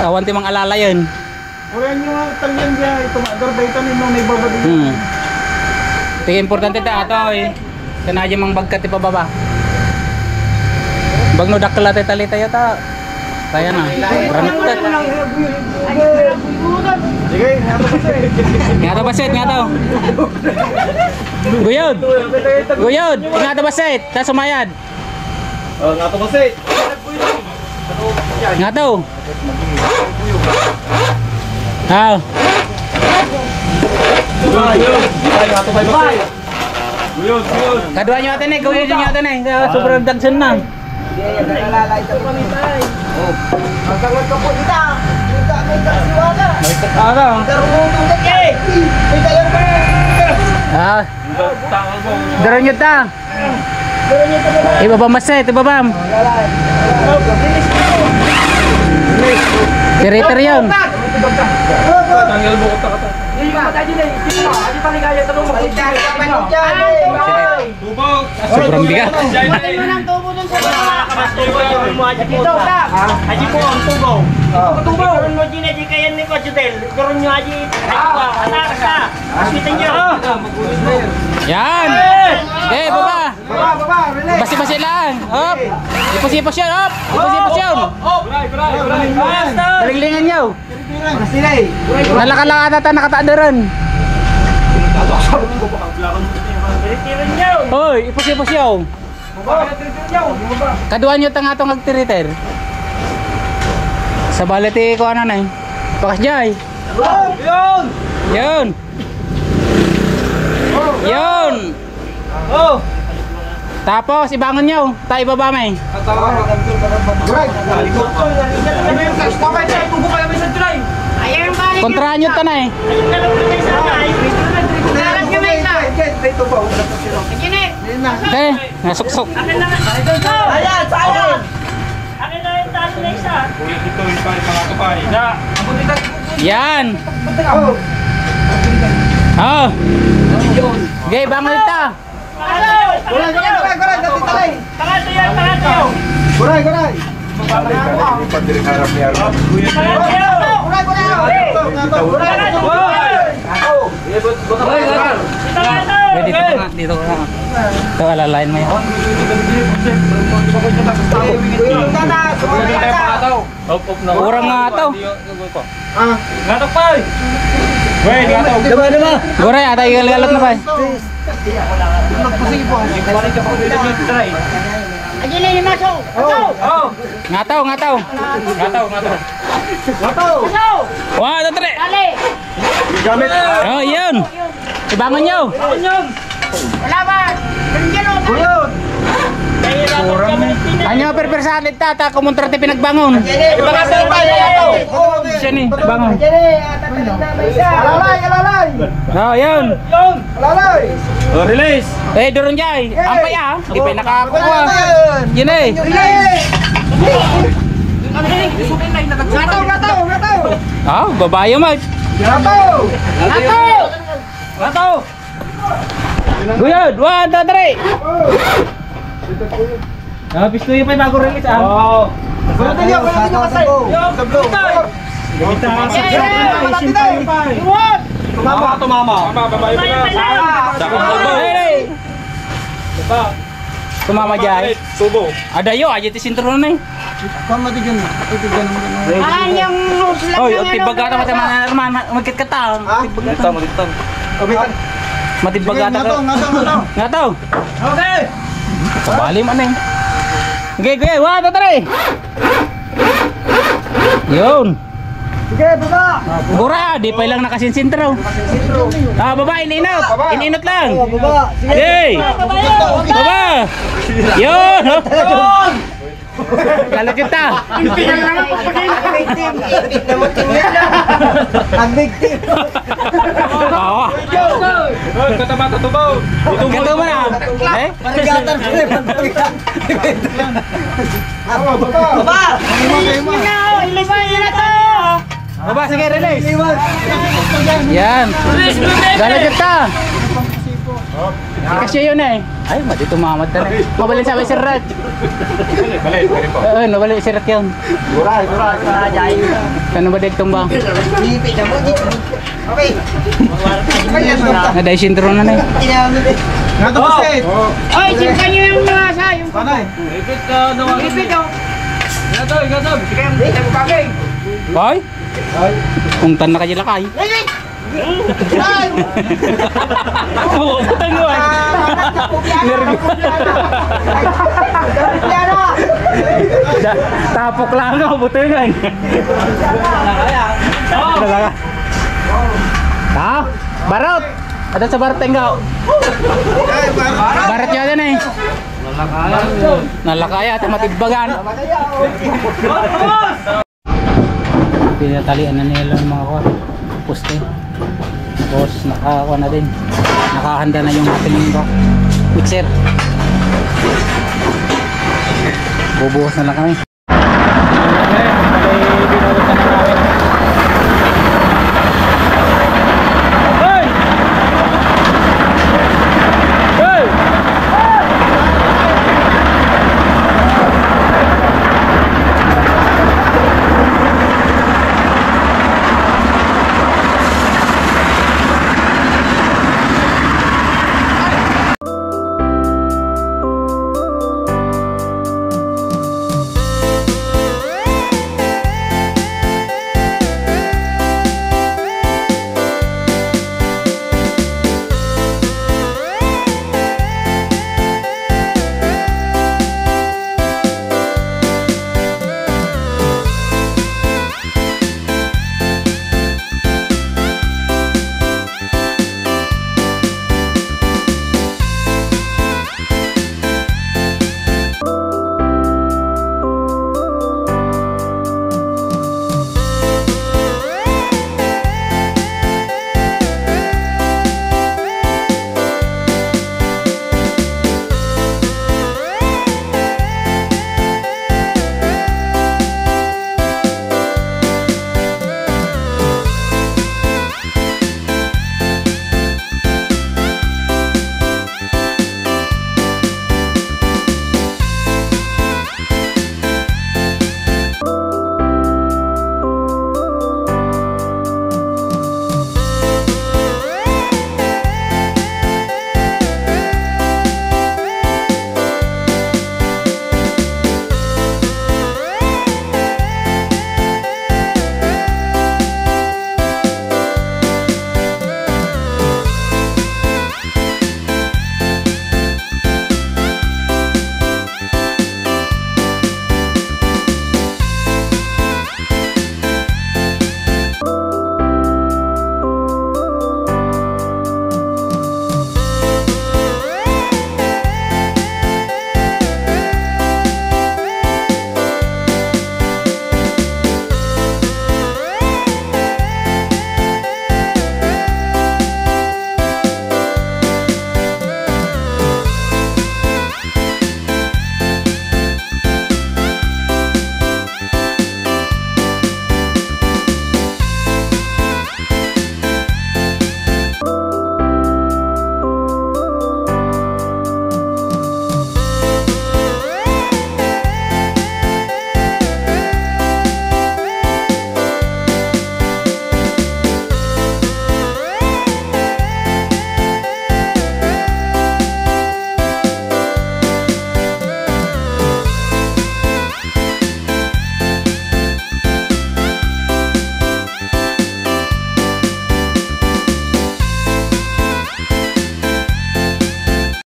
Awan timang alala yun. Ulan nyo ang tangyan dyan. Ito mag-arbay tanin mo may babadi. Ito importante ta ato eh. Kanaji mang bagkat pa baba. Bag no dakla tayo tali tayo ta. Kaya na. Rantat. Sige, Nga to basit, nga to. Guyod. Guyod. Nga to basit. Ta sumayad. nga to kasi. Nga to. Ah. Kadua nyo atin eh. Guyod nyo atin eh. Sobrang dagsan na. Magkangon ka po kita. Kita siwala. Ano? Karunong ka kay. Kita yan pa. Ah. Daron nyo ta. Ibabam maset, ibabam. Tiriter yun. Tanggal mo ko ta. Hindi ka matay din. Hindi pa ligaya tanong mo. Tubog. Sobrang bigat. Dito ta. Haji po ang tubo. Tubo. Karon mo din aji kayan ni Kojutel. Karon nyo aji. Atar ka. Aswitan nyo. Yan. Okay, baba. Baba, relax. Basi-basi lang. Hop. Ipos-ipos yun, hop. Ipos-ipos yun. Balinglingan nyo. Silay. Nalakalakata ta nakataadaran. Tiriran nyo. Hoy, ipos-ipos yun. Kaduan nyo tang atong agtiriter. Sa baliti ko ano na eh. Pakas jay. Yun. Yun. Yun. Oh. Tapos ibangon nyo. Tayo ibaba may. Kontrahan nyo ta na eh. Ayun na lang kayo sa amay. Darat nyo may isa. Okay, nasuksok. Akin na. Ayan, sayang. Akin na yung talo na isa. Yan. Oh. Okay, bangon ta. Pangato yan, pangato yun. Guray. Pagdiring harap ni Arma. Dito ko nga, dito ko nga. Ito alalain mo yun. Kurang nga ito. Guray, atay galgalot na pa. Aji na yung maso. Ngataw. Wah, ito tre. Dali. Oh, yun. Ibangon nyo. Laban. Nandiyan o. Anyo perpersalit tata kumontra ti pinagbangon. Siya ni, bangon. Alalay. Oh, yun. Alalay. Release! Eh, doon jay. Ampay ah. Di pa nakakuha. Yun eh. Gataw. Ah, babayo mag. Gataw. Guyod, 1, 2, 3. Ah, pisto yung pa bago release ah. Oh. Pwede nyo kasay. Tablo. Tumama. Babae pa na. Hey. Tumama jay. Subo. Ada yo aja ti sintro na eh. Yung Oy, tibagata mata man magkit katang. Dito. Matibagata ka. Ngataw. Okay. Kabali man eh. Okay, 1, 2, 3. Yun. Sige, baba. Gura, di pa lang nakasinsintraw. Ah, baba, ininot. Ininot lang. Baba. Sige. Hey! Baba! Yun! Kalat kita. Ang victim. Oo. Kataba. Ganto mo na. Eh? Marigatar ko rin. Baba. Baba, sige, release. Yan. Kalat kita. Kasi yun eh. Ay, mati tumamad ka na. Mabalik sabi si Raj. Balik po. Oo, nabalik si Raj yun. Duray. Kano ba dito ba? Lipit na mo. Okay. Naday sintro na na eh. Nga to kasi. Ay, simpan nyo yung mga sa, yung Panay. ipit daw. Ay? Kung tan na kayo lakay. Oo, butang mo ay. Tapok lang ako, butingan. Ha? Barot! Ada sa barot tinggaw. Barot yun eh. Nalakaya at matibbagan. Pinatalian na nila ng mga poste. Tapos nakakuha na din. Nakahanda na yung ating mixer. Bubuhos na lang kami.